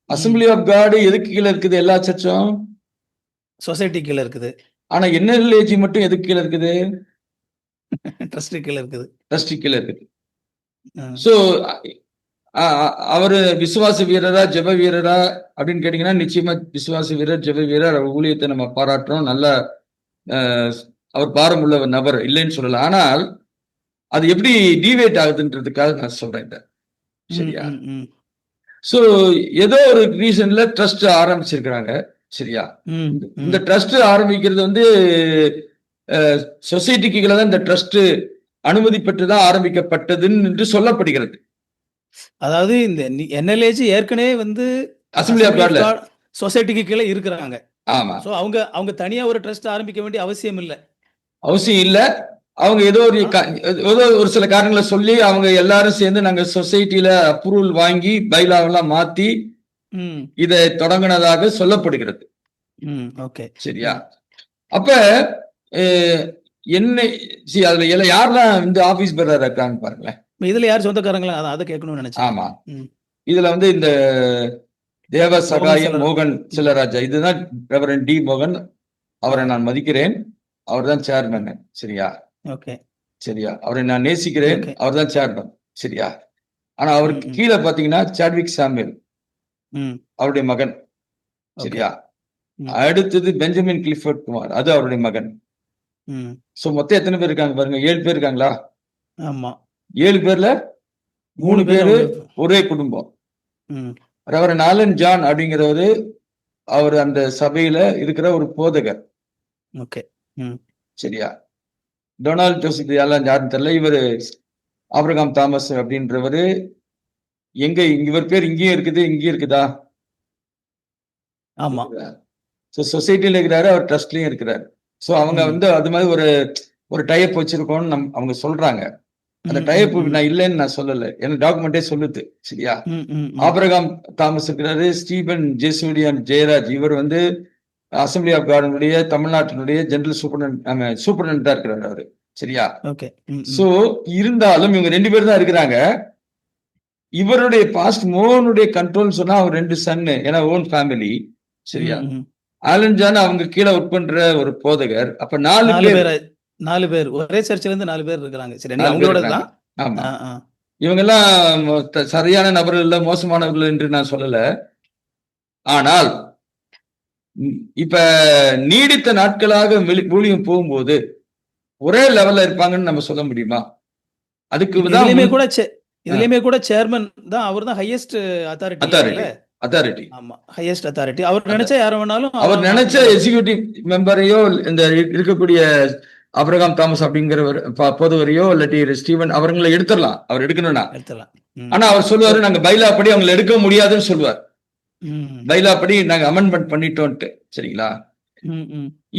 அசெம்பிளி ஆஃப் காட் எதுக்கு கீழே இருக்குது எல்லா சர்ச்சும்? சொசைட்டி கீழே இருக்குது. ஆனா NLAG மட்டும் எதுக்கு கீழே இருக்குது? ட்ரஸ்ட்டு கீழே இருக்குது. ட்ரஸ்ட்டுக்கு கீழே இருக்குது. ஆ. ஸோ அவரு விசுவாச வீரரா, ஜெப வீரரா அப்படின்னு கேட்டீங்கன்னா, நிச்சயமா விசுவாச வீரர், ஜெப வீரர். அவர் ஊழியத்தை நம்ம பாராட்டுறோம். நல்ல அவர் பாரம் உள்ள நபர், இல்லைன்னு சொல்லல. ஆனால் அது எப்படி டீவேட் ஆகுதுன்றதுக்காக நான் சொல்றேன் இத. சரியா? சோ ஏதோ ஒரு ரீசன்ல ட்ரஸ்ட் ஆரம்பிச்சிருக்கிறாங்க. சரியா? இந்த ட்ரஸ்ட் ஆரம்பிக்கிறது வந்து சொசைட்டிக்கு கீழே தான் இந்த ட்ரஸ்ட் அனுமதி பெற்று தான் ஆரம்பிக்கப்பட்டதுன்னு என்று சொல்லப்படுகிறது. அதாவது இந்த NLAG ஏற்கனவே வந்து அசெம்பிளி ஆஃப் காட்ல சொசைட்டிக்கு கீழே இருக்கிறாங்க. ஆமா. சோ அவங்க தனியா ஒரு ட்ரஸ்ட் ஆரம்பிக்க வேண்டிய அவசியம் இல்ல. அவசியம் இல்ல. அவங்க ஏதோ ஒரு சில காரணங்களை சொல்லி அவங்க எல்லாரும் சேர்ந்து நாங்க சொசைட்டில அப்ரூவல் வாங்கி பைலாவெல்லாம் மாத்தி இதை தொடங்கினதாக சொல்லப்படுகிறது. ஓகே. சரியா? அப்ப என்ன அதுல யாரெல்லாம் இந்த ஆபீஸ் பேரர் இருக்காங்க பாருங்களேன். இதுல யார் சொந்தக்காரங்களா? அதை கேட்கணும்னு நினைச்சேன். ஆமா. இதுல வந்து இந்த தேவ சகாயம் மோகன் சிலராஜா, இதுதான் ரெவரண்ட் டி மோகன். அவரை நான் மதிக்கிறேன். அவர் தான் சேர்மன். சரியா? ஓகே. சரியா? அவரை நான் நேசிக்கிறேன். அவர் தான் சேர்மன். சரியா? ஆனா அவருக்கு கீழே பாத்தீங்கன்னா சாட்விக் சாமுவேல், அவருடைய மகன். சரியா? அடுத்தது பெஞ்சமின் கிளிஃபோர்ட் குமார், அது அவருடைய மகன். சோ மொத்தம் எத்தனை பேர் இருக்காங்க பாருங்க? 7 பேர் இருக்காங்களா? ஆமா. 7 பேர்ல 3 பேரு ஒரே குடும்பம். ரெவரண்ட் ஆலன் ஜான் அப்படிங்கிறவரு, அவர் அந்த சபையில இருக்கிற ஒரு போதகர். ஓகே. சரியா? டொனால்ட் ஜோசப் எல்லாம் யாருன்னு தெரியல. இவரு ஆபிரகாம் தாமஸ் அப்படின்றவரு இவர் பேர் இங்கேயும் இருக்குது, இங்கேயும் இருக்குதா? ஆமா. சொசைட்டில இருக்கிறாரு, அவர் ட்ரஸ்ட்லயும் இருக்கிறாரு. சோ அவங்க வந்து அது மாதிரி ஒரு டைப் வச்சிருக்கோம்னு அவங்க சொல்றாங்க. அந்த டைப் நான் இல்லைன்னு நான் சொல்லல, எனக்கு டாக்குமெண்டே சொல்லுது. சரியா? ஆபிரகாம் தாமஸ் இருக்கிறாரு. ஸ்டீபன் ஜெசூடியன் ஜெயராஜ், இவர் வந்து அசெம்பிளி ஆஃப் காடுடைய தமிழ்நாட்டினுடைய ஜெனரல் சூப்பரண்டா இருக்கிறாரு அவரு. சரியா? சோ இருந்தாலும் இவங்க 2 பேர் தான் இருக்கிறாங்க. இவருடைய பாஸ்ட் மோகனுடைய கண்ட்ரோல் சொன்னா அவர் 2 சன்னு, ஏன்னா ஓன் ஃபேமிலி. சரியா? ஆலன் ஜான் அவங்க கீழே ஒர்க் பண்ற ஒரு போதகர். அப்ப 4 பேர் ஒரே சர்ச்சில இருந்து 4 பேர் இருக்கிறாங்க. சரி, அவங்களோட தான். ஆமா. இவங்க எல்லாம் சரியான நபர்கள் இல்ல, மோசமானவர்கள் என்று நான் சொல்லல. ஆனால் இப்ப நீடித்த நாட்களாக ஊழியம் போகும்போது ஒரே லெவல்ல இருப்பாங்கன்னு நம்ம சொல்ல முடியுமா? அதுக்கு இதுலயுமே கூட சேர்மன் தான், அவர் தான் ஹையஸ்ட் அத்தாரிட்டி. ஆமா, ஹையஸ்ட் அத்தாரிட்டி. அவர் நினைச்சா யார வேணாலும், அவர் நினைச்ச எக்ஸிகியூட்டிவ் மெம்பரையோ இந்த இருக்கக்கூடிய ஆபிரகாம் தாமஸ் அப்படிங்கிற போதவரையோ இல்லாட்டி ஸ்டீவன் அவங்களை எடுத்துடலாம். அவர் எடுக்கணும்னா எடுத்துடலாம். ஆனா அவர் சொல்லுவாரு, நாங்க பைலா படி அவங்களை எடுக்க முடியாதுன்னு சொல்லுவார். பைலா படி நாங்க அமெண்ட்மெண்ட் பண்ணிட்டோம்ட்டு. சரிங்களா?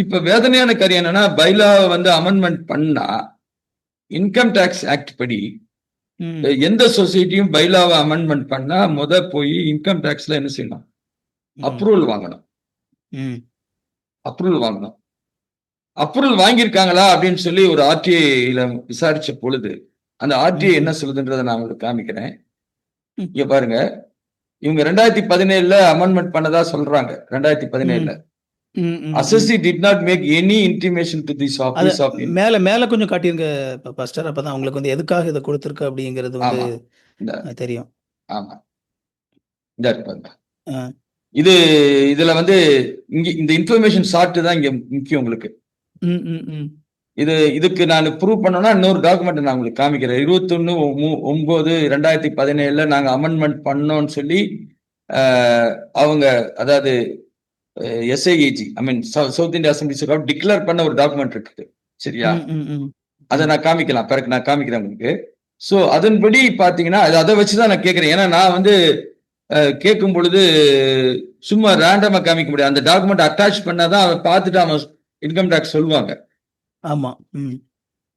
இப்ப வேதனையான காரியம் என்னன்னா, பைலா வந்து அமெண்ட்மெண்ட் பண்ணா இன்கம் டாக்ஸ் ஆக்ட் படி எந்த சொசைட்டியும் பைலாவை அமெண்ட்மெண்ட் பண்ணா போய் இன்கம் டாக்ஸ்ல என்ன செய்யணும்? அப்ரூவல் வாங்கணும். அப்ரூவல் வாங்கியிருக்காங்களா அப்படின்னு சொல்லி ஒரு RTA விசாரிச்ச பொழுது அந்த RTA என்ன சொல்லுதுன்றதை நான் உங்களுக்கு காமிக்கிறேன். இங்க பாருங்க, இவங்க 2017 அமெண்ட்மெண்ட் பண்ணதா சொல்றாங்க. 2017 assessee did not make any intimation to this office of மேல கொஞ்சம் காட்டிருங்க பாஸ்டர், அப்பதான் உங்களுக்கு வந்து எதுக்காக இதை கொடுத்திருக்கு அப்படிங்கிறது வந்து தெரியும். ஆமா, இந்த இதுல வந்து இங்க இந்த இன்ஃபர்மேஷன் ஷார்ட் தான் இங்க முக்கியம் உங்களுக்கு. இதுக்கு நான் ப்ரூவ் பண்ணோம்னா இன்னொரு டாக்குமெண்ட் நான் உங்களுக்கு காமிக்கிறேன். 21/9/2017 நாங்க அமெண்ட்மெண்ட் பண்ணோம்னு சொல்லி அவங்க, அதாவது SIAG, ஐ மீன் சவுத் இந்தியா அசம்பிளி டிக்ளேர் பண்ண ஒரு டாக்குமெண்ட் இருக்குது. சரியா? அதை நான் காமிக்கலாம், பிறகு நான் காமிக்கிறேன் உங்களுக்கு. சோ அதன்படி பாத்தீங்கன்னா அதை வச்சுதான் நான் கேட்கிறேன். ஏன்னா நான் வந்து கேட்கும் பொழுது சும்மா ரேண்டமா காமிக்க முடியாது. அந்த டாக்குமெண்ட் அட்டாச் பண்ணாதான் அவன் பார்த்துட்டு அவன் இன்கம் டாக்ஸ் சொல்லுவாங்க. ஆமா.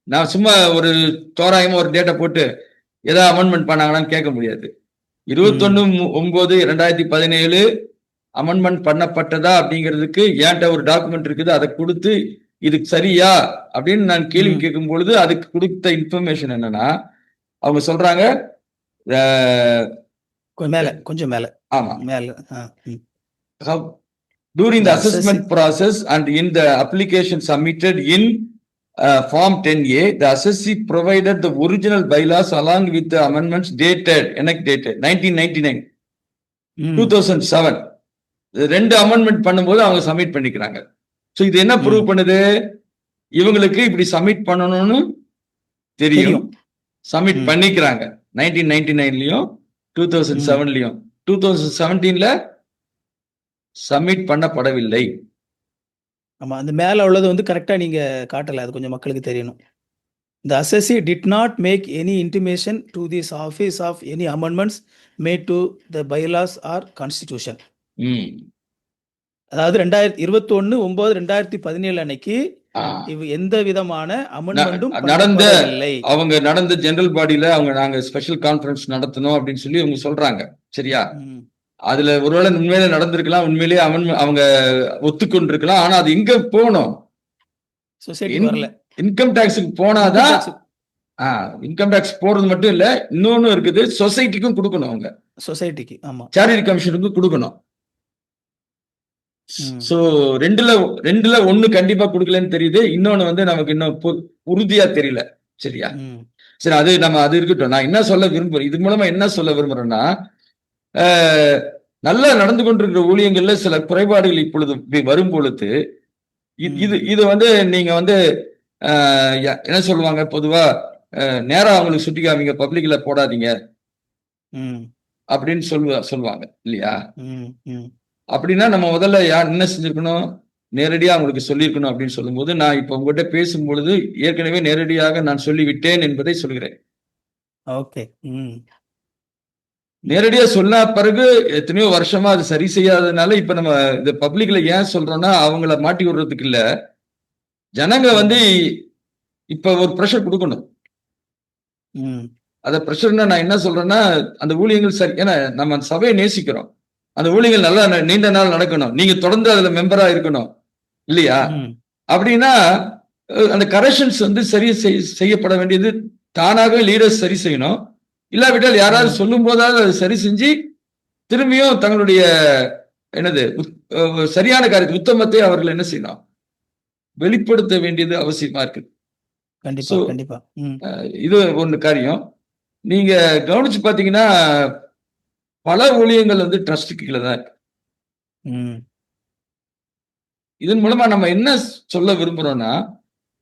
நான் சும்மா ஒரு தோராயமா ஒரு டேட்டா போட்டு ஏதாவது அமெண்ட்மெண்ட் பண்ணாங்களான்னு கேட்க முடியாது. 21/9/2017 அமெண்ட்மெண்ட் பண்ணப்பட்டதா அப்படிங்கிறதுக்கு ஏன்ட்ட ஒரு டாக்குமெண்ட் இருக்குது, அதை கொடுத்து இது சரியா அப்படின்னு நான் கேள்வி கேட்கும் பொழுது அதுக்கு கொடுத்த இன்ஃபர்மேஷன் என்னன்னா, அவங்க சொல்றாங்க கொஞ்சம் மேல ஆமா, மேல during the assessment process and in the application submitted in Form 10A, the assessee provided the original bylaws along with the amendments dated 1999, 2007. ரெண்டு அமெண்ட்மெண்ட் பண்ணும்போது அவங்க சப்மிட் பண்ணிக்கிறாங்க. ஸோ இது என்ன ப்ரூவ் பண்ணுது? இவங்களுக்கு இப்படி சப்மிட் பண்ணணும்னு தெரியும், சப்மிட் பண்ணிக்கிறாங்க. 1999லயும் 2007லயும் 2017ல சப்மிட் பண்ணப்படவில்லை. ஆமா, அந்த மேல உள்ளது வந்து கரெக்டா நீங்க காட்டல, அது கொஞ்சம் மக்களுக்கு தெரியணும். The assessee did not make any intimation to this office of any amendments made to the bylaws or constitution. அதாவது 21/9/2017 அன்னைக்கு எந்த விதமான அமெண்ட்மெண்ட்டும் நடந்ததில்லை. அவங்க நடந்த ஜெனரல் பாடியில நாங்க ஸ்பெஷல் கான்ஃபரன்ஸ் நடத்தணும் அப்படின்னு சொல்லி அவங்க சொல்றாங்க. சரியா? அதுல ஒருவேளை உண்மையிலே நடந்திருக்கலாம், உண்மையிலேயே அவங்க ஒத்துக்கொண்டிருக்கலாம். ஆனா அது எங்க போகணும்? இன்கம் டாக்ஸுக்கு போனாதான். இன்கம் டாக்ஸ் போறது மட்டும் இல்ல, இன்னொன்னு இருக்குது, சொசைட்டிக்கும் கொடுக்கணும். அவங்க சொசைட்டிக்கு, ஆமா, சேரிட்டி கமிஷனுக்கும் கொடுக்கணும். சோ ரெண்டுல ஒண்ணு கண்டிப்பா கொடுக்கலன்னு தெரியுது, இன்னொன்னு வந்து நமக்கு இன்னும் உறுதியா தெரியல. சரியா? சரி, அது இருக்கட்டும். நான் என்ன சொல்ல விரும்புறேன், இது மூலமா என்ன சொல்ல விரும்புறேன்னா, நல்லா நடந்து கொண்டிருக்கிற ஊழியங்கள்ல சில குறைபாடுகள் இப்பொழுது வரும் பொழுது இது வந்து நீங்க வந்து என்ன சொல்லுவாங்க, பொதுவா நேரா அவங்களுக்கு சுட்டி காமிங்க, பப்ளிக்ல போடாதீங்க அப்படின்னு சொல்லுவாங்க இல்லையா? அப்படின்னா நம்ம முதல்ல என்ன செஞ்சிருக்கணும்? நேரடியா அவங்களுக்கு சொல்லியிருக்கணும். அப்படின்னு சொல்லும் போது நான் இப்ப உங்ககிட்ட பேசும் பொழுது ஏற்கனவே நேரடியாக நான் சொல்லிவிட்டேன் என்பதை சொல்கிறேன். ஓகே. நேரடியா சொன்ன பிறகு எத்தனையோ வருஷமா அது சரி செய்யாததுனால இப்ப நம்ம இந்த பப்ளிக்ல ஏன் சொல்றோம்னா, அவங்கள மாட்டி விடுறதுக்கு இல்ல, ஜனங்க வந்து இப்ப ஒரு ப்ரெஷர் கொடுக்கணும். அத ப்ரெஷர்னா நான் என்ன சொல்றேன்னா, அந்த ஊழியங்கள் சரி, ஏன்னா நம்ம அந்த சபையை நேசிக்கிறோம், அந்த ஊழியங்கள் நல்லா நீண்ட நாள் நடக்கணும், நீங்க தொடர்ந்து அதுல மெம்பரா இருக்கணும் இல்லையா? அப்படின்னா அந்த கரெக்ஷன்ஸ் வந்து சரி செய்யப்பட வேண்டியது தானாகவே லீடர்ஸ் சரி செய்யணும். இல்லாவிட்டால் யாராவது சொல்லும் போதாவது அதை சரி செஞ்சு திரும்பியும் தங்களுடைய சரியான காரியத்தை, உத்தமத்தை அவர்கள் என்ன செய்யணும், வெளிப்படுத்த வேண்டியது அவசியமா இருக்கு. இது ஒண்ணு காரியம். நீங்க கவனிச்சு பாத்தீங்கன்னா பல ஊழியங்கள் வந்து ட்ரஸ்ட் கீழே தான் இருக்கு. இதன் மூலமா நம்ம என்ன சொல்ல விரும்புறோம்னா,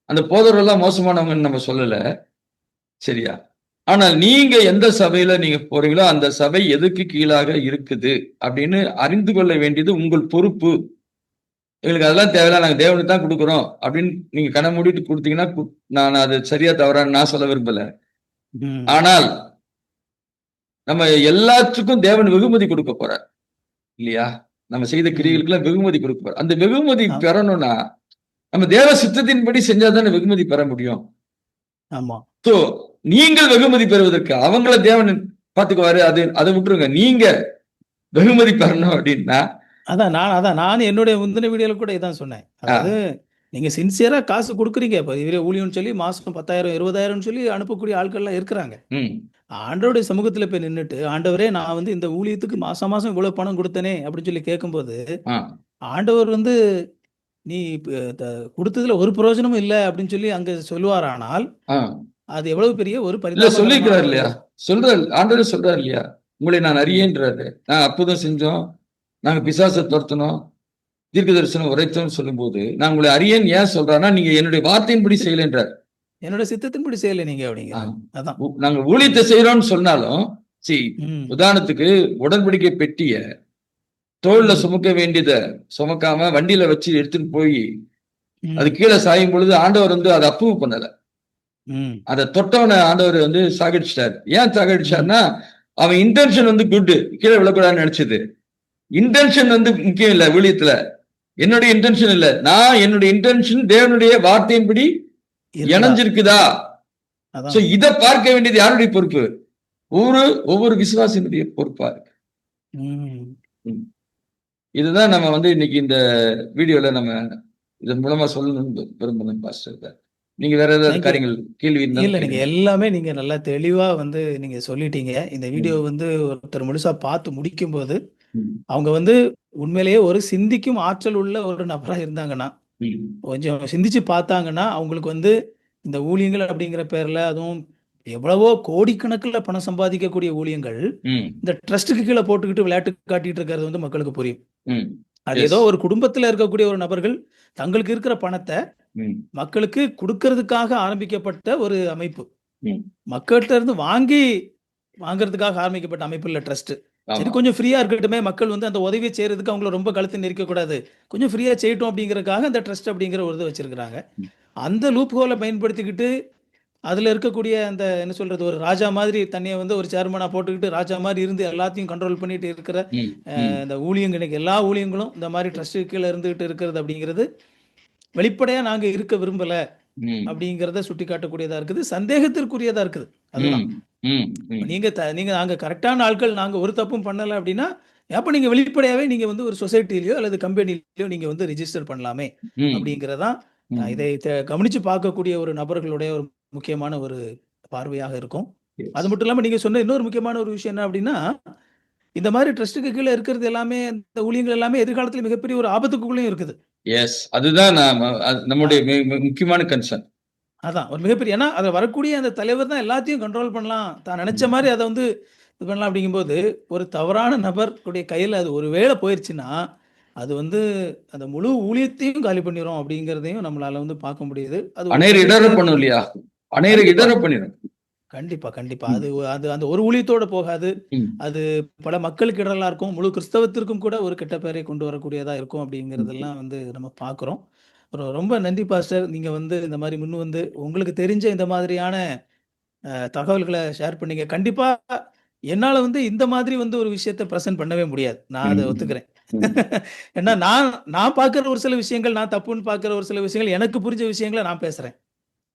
அந்த போதவர்கள் மோசமானவங்கன்னு நம்ம சொல்லல, சரியா? ஆனால் நீங்க எந்த சபையில நீங்க போறீங்களோ அந்த சபை எதுக்கு கீழாக இருக்குது அப்படின்னு அறிந்து கொள்ள வேண்டியது உங்கள் பொறுப்பு. எங்களுக்கு அதெல்லாம் தேவையில்ல, நாங்க தேவனுக்கு தான் கொடுக்குறோம் அப்படின்னு நீங்க கண்ணை மூடிட்டு கொடுத்தீங்கன்னா, நான் அது சரியா தவறான்னு நான் சொல்ல விரும்பல. ஆனால் நம்ம எல்லாத்துக்கும் தேவன் வெகுமதி கொடுக்க போறார் இல்லையா? நம்ம செய்த கிரியைகளுக்கெல்லாம் வெகுமதி கொடுக்க போறார். அந்த வெகுமதி பெறணும்னா நம்ம தேவ சித்தத்தின்படி செஞ்சாதானே வெகுமதி பெற முடியும். ஆமா. சோ நீங்கள் வெகுமதி பெறுவதற்கு அவங்கள தேவன் பாத்துக்குவாரு, அதை விட்டுருங்க. நீங்க வெகுமதி பெறணும் அப்படின்னா நான் என்னுடைய முந்தின வீடியோல கூட இதான் சொன்னேன். அதாவது நீங்க சின்சியரா காசு கொடுக்குறீங்க, இப்ப இவரே ஊழியம்னு சொல்லி மாசம் 10,000 20,000 சொல்லி அனுப்பக்கூடிய ஆட்கள் எல்லாம் இருக்கிறாங்க. ஆண்டவருடைய சமூகத்துல போய் நின்றுட்டு, ஆண்டவரே நான் வந்து இந்த ஊழியத்துக்கு மாசம் மாசம் இவ்வளவு பணம் கொடுத்தனே அப்படின்னு சொல்லி கேட்கும்போது, ஆண்டவர் வந்து நீ கொடுத்ததுல ஒரு பிரயோஜனமும் இல்லை அப்படின்னு சொல்லி அங்க சொல்லுவாரானால் அது எவ்வளவு பெரிய ஒரு சொல்லிருக்கிறார் இல்லையா? ஆண்டவர் சொல்றாரு இல்லையா, உங்களை நான் அறியேன்றாரு. நான் அற்புதம் செஞ்சோம், நாங்க பிசாசை துரத்தணும், தீர்க்க தரிசனம் உரைத்தோம்னு சொல்லும் போது நான் உங்களை அறியேன் ஏன் சொல்றேன்னா, நீங்க என்னுடைய வார்த்தையின்படி செய்யலன்றார். என்னோட சித்தத்தின்படி செய்யல நீங்க அப்படிங்க. அதான் நாங்க ஊழியத்தை செய்யறோம்னு சொன்னாலும் உதாரணத்துக்கு உடன்படிக்கை பெட்டிய தோல்ல சுமக்க வேண்டியத சுமக்காம வண்டியில வச்சு எடுத்துட்டு போய் அது கீழே சாயும் பொழுது ஆண்டவர் வந்து அதை அப்ரூவ் பண்ணல. அதை தொட்டவனை ஆண்டவர் வந்து சாகடிச்சிட்டாரு. ஏன் சாகடிச்சாருன்னா, அவன் இன்டென்ஷன் வந்து குட், கீழே விழக்கூடாதுன்னு நினைச்சது. இன்டென்ஷன் வந்து முக்கியம் இல்ல ஊழியத்துல. என்னுடைய இன்டென்ஷன் இல்ல, நான் என்னுடைய இன்டென்ஷன் தேவனுடைய வார்த்தையின்படி இணைஞ்சிருக்குதா. இத பார்க்க வேண்டியது யாருடைய பொறுப்பு? ஒவ்வொரு விசுவாசியினுடைய பொறுப்பா இருக்கு. இதுதான் நம்ம வந்து இன்னைக்கு இந்த வீடியோல நம்ம இதன் மூலமா சொல்லணும்னு விரும்புகிறேன் பாஸ்டர். நீங்க வேற ஏதாவது தேங்க்யூ. காரியங்கள் கேள்வி இருந்தாலும் இல்ல நீங்க கேளுங்க. எல்லாமே நீங்க நல்லா தெளிவா வந்து நீங்க சொல்லிட்டீங்க. இந்த வீடியோ ம், வந்து ஒருத்தர் முழுசா பார்த்து முடிக்கும்போது, ம், அவங்க வந்து உண்மையிலேயே ஒரு சிந்திக்கும் ஆற்றல் உள்ள ஒரு நபரா இருந்தாங்கன்னா, ம், கொஞ்சம் சிந்திச்சு பார்த்தாங்கன்னா, அவங்களுக்கு வந்து இந்த ஊழியங்கள் அப்படிங்கிற பேர்ல அதுவும் எவ்வளவோ கோடிக்கணக்குல பணம் சம்பாதிக்கக்கூடிய ஊழியங்கள், ம், இந்த ட்ரஸ்ட்டுக்கு கீழ போட்டுக்கிட்டு விளையாட்டு காட்டிட்டு இருக்கிறது வந்து மக்களுக்கு புரியும். ம். அது ஏதோ எஸ். ஒரு குடும்பத்துல இருக்கக்கூடிய ஒரு நபர்கள், தங்களுக்கு இருக்கிற பணத்த ம், மக்களுக்கு குடுக்கறதுக்காக ஆரம்பிக்கப்பட்ட ஒரு அமைப்பு. ம். மக்கள்ட்ட இருந்து வாங்குறதுக்காக ஆரம்பிக்கப்பட்ட அமைப்பு இல்ல ட்ரஸ்ட். சரி ஆமா. கொஞ்சம் ஃப்ரீயா இருக்கட்டுமே, மக்கள் வந்து அந்த உதவிய செய்றதுக்கு அவங்கள ரொம்ப கழுத்த நெரிக்கக்கூடாது. கொஞ்சம் ஃப்ரீயா செய்யட்டும் அப்படிங்கிறதுக்காக அந்த ட்ரஸ்ட் அப்படிங்கிற ஒரு இத வச்சிருக்கிறாங்க. ம், அந்த லூப் ஹோல பயன்படுத்திக்கிட்டு, அதுல இருக்கக்கூடிய அந்த என்ன சொல்றது, ஒரு ராஜா மாதிரி தன்னைய வந்து ஒரு சேர்மனா போட்டுக்கிட்டு, ராஜா மாரி இருந்து எல்லாத்தையும் கண்ட்ரோல் பண்ணிட்டு இருக்கிற ம், ம், இந்த ஊழியங்கள் இன்னைக்கு எல்லா ஊழியங்களும் இந்த மாரி ட்ரஸ்ட்டுக்கு கீழ இருந்துகிட்டு இருக்கிறது அப்படிங்கிறது, வெளிப்படையா நாங்க இருக்க விரும்பல ம், அப்படிங்கிறத சுட்டிக்காட்டக்கூடியதா இருக்குது. சந்தேகத்திற்குரியதா இருக்குது. அதுதான். ம், ம், ம், நீங்க நாங்க கரெக்ட்டான ஆட்கள், நாங்க ஒரு தப்பும் பண்ணல அப்படின்னா, அப்ப நீங்க வெளிப்படையாவே நீங்க வந்து ஒரு சொசைட்டிலயோ அல்லது கம்பெனிலயோ நீங்க வந்து ரிஜிஸ்டர் பண்ணலாமே! ம், அப்படிங்கிறது தான் ம். இதை கவனிச்சு பார்க்கக்கூடிய ஒரு நபர்களுடைய ஒரு முக்கியமான ஒரு பார்வையாக இருக்கும். அது எஸ். மட்டும் இல்லாம நீங்க சொன்ன இன்னொரு முக்கியமான ஒரு விஷயம் என்ன அப்படின்னா, இந்த மாரி ட்ரஸ்ட்டுக்கு கீழ இருக்கிறது எல்லாமே இந்த ஊழியங்கள் எல்லாமே எதிர்காலத்தில மிகப்பெரிய ஒரு ஆபத்துக்குள்ளயும் இருக்குது. எஸ். அதுதான் நாம ஆ. நம்முடைய முக்கியமான கன்சர்ன். அதான். ஒரு மிகப்பெரிய ஏன்னா, அதுல வரக்கூடிய அந்த தலைவர் தான் எல்லாத்தையும் கண்ட்ரோல் பண்ணலாம். தான் நெனச்ச ம், மாரி அத வந்து இது பண்ணலாம் அப்படிங்கும்போது, ஒரு தவறான நபர்களுடைய கையில அது ஒரு வேள போயிருச்சுன்னா, அது வந்து அந்த முழு ஊழியத்தையும் காலி பண்ணிரும் அப்படிங்கிறதையும் நம்மளால வந்து பார்க்க முடியுது. அது ஒரு அநேர இடற சொசைட்டியா பண்ணும் இல்லையா? அநேர கண்டிப்பா, இடற பண்ணிடும். கண்டிப்பா, கண்டிப்பா. அது ம், அது அந்த ஒரு ஊழியத்தோட போகாது. ம், அது பல மக்களுக்கு இடரலா இருக்கும். முழு கிறிஸ்தவத்திற்கும் கூட ஒரு கெட்ட பெயரை கொண்டு வரக்கூடியதா இருக்கும் ம். அப்படிங்கிறதெல்லாம் வந்து நம்ம பார்க்குறோம். ரொம்ப நன்றி பாஸ்டர். நீங்க வந்து இந்த மாரி முன் வந்து உங்களுக்கு தெரிஞ்ச இந்த மாதிரியான தகவல்கள ஷேர் பண்ணீங்க. கண்டிப்பா என்னால வந்து இந்த மாதிரி வந்து ஒரு விஷயத்த பிரசன்ட் பண்ணவே முடியாது. நான் அத ம். ஒத்துக்கிறேன். ம். ஏன்னா நான் நான் பார்க்குற ஒரு சில விஷயங்கள், நான் தப்புன்னு பார்க்குற ஒரு சில விஷயங்கள், எனக்கு புரிஞ்ச விஷயங்கள நான் பேசுறேன்.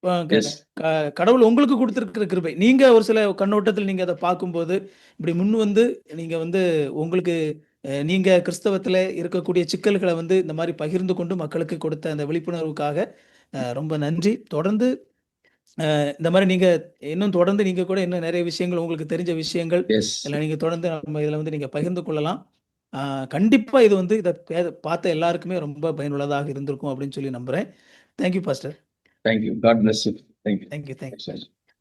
அ க எஸ். க கடவுள் உங்களுக்கு குடுத்திருக்கிற கிருபை. நீங்க ஒரு சில கண்ணோட்டத்துல நீங்க அத பார்க்கும்போது, இப்படி முன் வந்து நீங்க வந்து உங்களுக்கு நீங்க கிறிஸ்தவத்துல இருக்கக்கூடிய சிக்கல்கள வந்து இந்த மாரி பகிர்ந்து கொண்டு மக்களுக்கு கொடுத்த அந்த விழிப்புணர்வுக்காக ரொம்ப நன்றி. தொடர்ந்து இந்த மாரி நீங்க இன்னும் தொடர்ந்து நீங்க கூட இன்னும் நெறைய விஷயங்கள் உங்களுக்கு தெரிஞ்ச விஷயங்கள், எஸ். இல்ல நீங்க தொடர்ந்து நம்ம இதுல வந்து நீங்க பகிர்ந்து கொள்ளலாம். ஆ கண்டிப்பா இது வந்து இத பார்த்த எல்லாருக்குமே ரொம்ப பயனுள்ளதாக இருந்திருக்கும் அப்படின்னு சொல்லி நம்புறேன். Thank you pastor. Thank you. God bless you. Thank thank you. You.